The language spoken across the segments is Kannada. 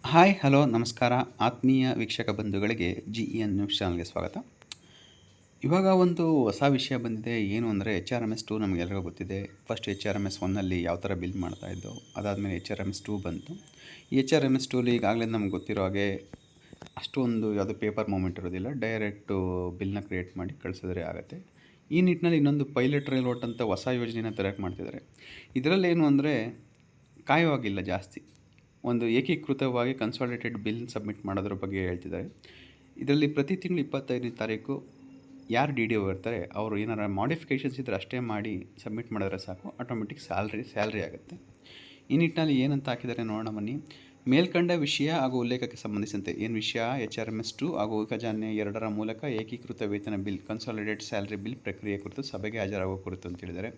ಹಾಯ್ ಹಲೋ ನಮಸ್ಕಾರ ಆತ್ಮೀಯ ವೀಕ್ಷಕ ಬಂಧುಗಳಿಗೆ GEN ನ್ಯೂಸ್ ಚಾನಲ್ಗೆ ಸ್ವಾಗತ. ಇವಾಗ ಒಂದು ಹೊಸ ವಿಷಯ ಬಂದಿದೆ. ಏನು ಅಂದರೆ HRMS2 ನಮಗೆಲ್ಲರಿಗೂ ಗೊತ್ತಿದೆ. ಫಸ್ಟ್ HRMS1ನಲ್ಲಿ ಯಾವ ಥರ ಬಿಲ್ ಮಾಡ್ತಾಯಿದ್ದೋ, ಅದಾದಮೇಲೆ HRMS2 ಬಂತು. ಈ HRMS2ಲಿ ಈಗಾಗಲೇ ನಮ್ಗೆ ಗೊತ್ತಿರೋ ಹಾಗೆ ಅಷ್ಟೊಂದು ಯಾವುದೋ ಪೇಪರ್ ಮೂಮೆಂಟ್ ಇರೋದಿಲ್ಲ. ಡೈರೆಕ್ಟು ಬಿಲ್ನ ಕ್ರಿಯೇಟ್ ಮಾಡಿ ಕಳಿಸಿದ್ರೆ ಆಗುತ್ತೆ. ಈ ನಿಟ್ಟಿನಲ್ಲಿ ಇನ್ನೊಂದು ಪೈಲಟ್ ರೈಲ್ವೋಟ್ ಅಂತ ಹೊಸ ಯೋಜನೆನ ತಯಾರು ಮಾಡ್ತಿದ್ದಾರೆ. ಇದರಲ್ಲೇನು ಅಂದರೆ ಕಾಯುವಾಗಿಲ್ಲ ಜಾಸ್ತಿ, ಒಂದು ಏಕೀಕೃತವಾಗಿ ಕನ್ಸಾಲಿಡೇಟೆಡ್ ಬಿಲ್ ಸಬ್ಮಿಟ್ ಮಾಡೋದ್ರ ಬಗ್ಗೆ ಹೇಳ್ತಿದ್ದಾರೆ. ಇದರಲ್ಲಿ ಪ್ರತಿ ತಿಂಗಳು 25ನೇ ತಾರೀಕು ಯಾರು DDO ಇರ್ತಾರೆ ಅವರು ಏನಾರ ಮಾಡಿಫಿಕೇಷನ್ಸ್ ಇದ್ದರೆ ಅಷ್ಟೇ ಮಾಡಿ ಸಬ್ಮಿಟ್ ಮಾಡಿದ್ರೆ ಸಾಕು, ಆಟೋಮೆಟಿಕ್ ಸ್ಯಾಲ್ರಿ ಆಗುತ್ತೆ. ಈ ನಿಟ್ಟಿನಲ್ಲಿ ಏನಂತ ಹಾಕಿದ್ದಾರೆ ನೋಡೋಣ ಬನ್ನಿ. ಮೇಲ್ಕಂಡ ವಿಷಯ ಹಾಗೂ ಉಲ್ಲೇಖಕ್ಕೆ ಸಂಬಂಧಿಸಿದಂತೆ ಏನು ವಿಷಯ, HRMS2 ಹಾಗೂ ಖಜಾನೆ 2ರ ಮೂಲಕ ಏಕೀಕೃತ ವೇತನ ಬಿಲ್ ಕನ್ಸಾಲಿಡೇಟೆಡ್ ಸ್ಯಾಲ್ರಿ ಬಿಲ್ ಪ್ರಕ್ರಿಯೆ ಕುರಿತು ಸಭೆಗೆ ಹಾಜರಾಗುವ ಕುರಿತು ಅಂತ ಹೇಳಿದ್ದಾರೆ.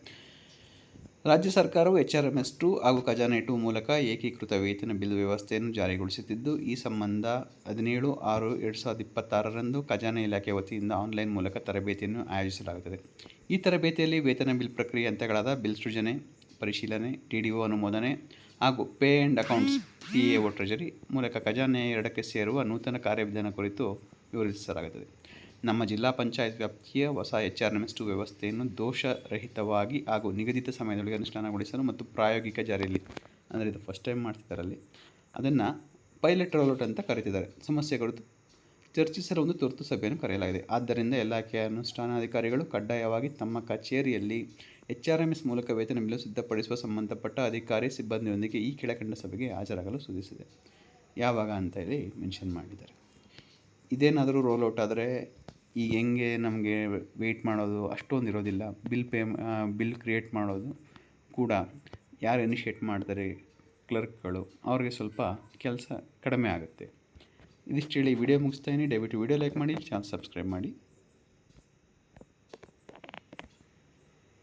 ರಾಜ್ಯ ಸರ್ಕಾರವು HRMS2 ಹಾಗೂ ಖಜಾನೆ 2 ಮೂಲಕ ಏಕೀಕೃತ ವೇತನ ಬಿಲ್ ವ್ಯವಸ್ಥೆಯನ್ನು ಜಾರಿಗೊಳಿಸುತ್ತಿದ್ದು, ಈ ಸಂಬಂಧ 17/6/2026ರಂದು ಖಜಾನೆ ಇಲಾಖೆ ವತಿಯಿಂದ ಆನ್ಲೈನ್ ಮೂಲಕ ತರಬೇತಿಯನ್ನು ಆಯೋಜಿಸಲಾಗುತ್ತದೆ. ಈ ತರಬೇತಿಯಲ್ಲಿ ವೇತನ ಬಿಲ್ ಪ್ರಕ್ರಿಯೆ ಹಂತಗಳಾದ ಬಿಲ್ ಸೃಜನೆ, ಪರಿಶೀಲನೆ, TDO ಅನುಮೋದನೆ ಹಾಗೂ pay and accounts PAO treasury ಮೂಲಕ ಖಜಾನೆ 2ಕ್ಕೆ ಸೇರುವ ನೂತನ ಕಾರ್ಯವಿಧಾನ ಕುರಿತು ವಿವರಿಸಲಾಗುತ್ತದೆ. ನಮ್ಮ ಜಿಲ್ಲಾ ಪಂಚಾಯತ್ ವ್ಯಾಪ್ತಿಯ ಹೊಸ HRMS2 ವ್ಯವಸ್ಥೆಯನ್ನು ದೋಷರಹಿತವಾಗಿ ಹಾಗೂ ನಿಗದಿತ ಸಮಯದೊಳಗೆ ಅನುಷ್ಠಾನಗೊಳಿಸಲು ಮತ್ತು ಪ್ರಾಯೋಗಿಕ ಜಾರಿಯಲ್ಲಿ, ಅಂದರೆ ಇದು ಫಸ್ಟ್ ಟೈಮ್ ಮಾಡ್ತಿದ್ದಾರಲ್ಲಿ, ಅದನ್ನು ಪೈಲಟ್ ರೋಲ್ಔಟ್ ಅಂತ ಕರೀತಿದ್ದಾರೆ. ಸಮಸ್ಯೆಗಳು ಚರ್ಚಿಸಲು ಒಂದು ತುರ್ತು ಸಭೆಯನ್ನು ಕರೆಯಲಾಗಿದೆ. ಆದ್ದರಿಂದ ಇಲಾಖೆಯ ಅನುಷ್ಠಾನಾಧಿಕಾರಿಗಳು ಕಡ್ಡಾಯವಾಗಿ ತಮ್ಮ ಕಚೇರಿಯಲ್ಲಿ HRMS ಮೂಲಕ ವೇತನ ಬಿಲ್ ಸಿದ್ಧಪಡಿಸುವ ಸಂಬಂಧಪಟ್ಟ ಅಧಿಕಾರಿ ಸಿಬ್ಬಂದಿಯೊಂದಿಗೆ ಈ ಕೆಳಕಂಡ ಸಭೆಗೆ ಹಾಜರಾಗಲು ಸೂಚಿಸಿದೆ. ಯಾವಾಗ ಅಂತ ಹೇಳಿ ಮೆನ್ಷನ್ ಮಾಡಿದ್ದಾರೆ. ಇದೇನಾದರೂ ರೋಲ್ಔಟ್ ಆದರೆ ಈಗ ಹೆಂಗೆ ನಮಗೆ ವೆಯ್ಟ್ ಮಾಡೋದು ಅಷ್ಟೊಂದು ಇರೋದಿಲ್ಲ. ಬಿಲ್ ಕ್ರಿಯೇಟ್ ಮಾಡೋದು ಕೂಡ ಯಾರು ಇನಿಷಿಯೇಟ್ ಮಾಡ್ತಾರೆ, ಕ್ಲರ್ಕ್ಗಳು, ಅವ್ರಿಗೆ ಸ್ವಲ್ಪ ಕೆಲಸ ಕಡಿಮೆ ಆಗುತ್ತೆ. ಇದಿಷ್ಟು ಹೇಳಿ ವಿಡಿಯೋ ಮುಗಿಸ್ತಾಯಿನಿ. ದಯವಿಟ್ಟು ವಿಡಿಯೋ ಲೈಕ್ ಮಾಡಿ, ಚಾನಲ್ ಸಬ್ಸ್ಕ್ರೈಬ್ ಮಾಡಿ.